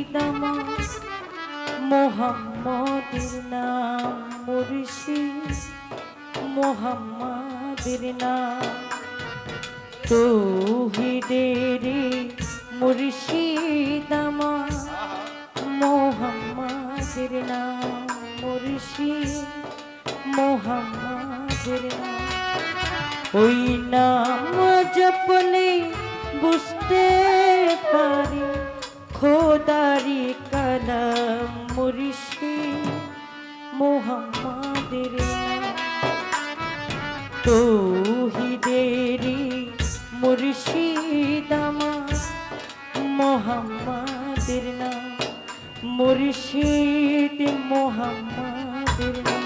মুর্শিদ আমার মোহাম্মদের নাম মুর্শিদ মোহাম্মদের নাম তৌহিদের মুর্শিদ আমার মোহাম্মদের নাম মুর্শিদ মোহাম্মদের নাম ওই নাম জপলে বুঝতে পারি খোদারি কালাম মুর্শিদ মোহাম্মদের নাম তৌহিদের মুর্শিদ আমার মোহাম্মদের নাম মুর্শিদ মোহাম্মদের নাম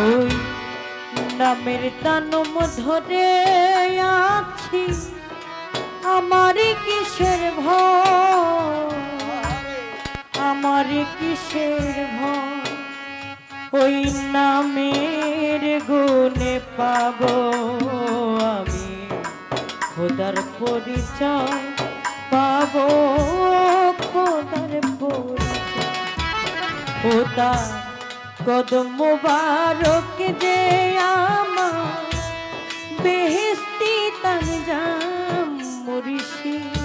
ওই নামের তানম ধরে আছি আমার কিসের ভয় আমার কিসের ভয় ওই নামের গুণে পাবো আমি খোদার পরিচয় পাবো খোদার পরিচয় খোদা কদম মুবারক যে আমার বেহেশতি তানজাম মুর্শিদ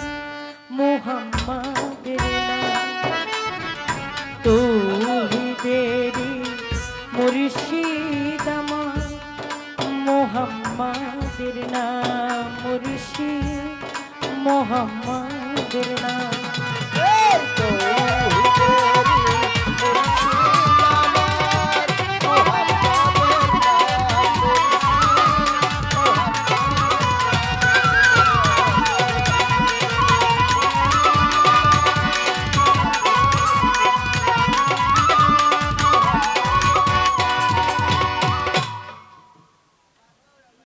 মোহাম্মদের নাম তৌহিদের মুর্শিদ আমার মোহাম্মদের নাম মুর্শিদ মোহাম্মদের নাম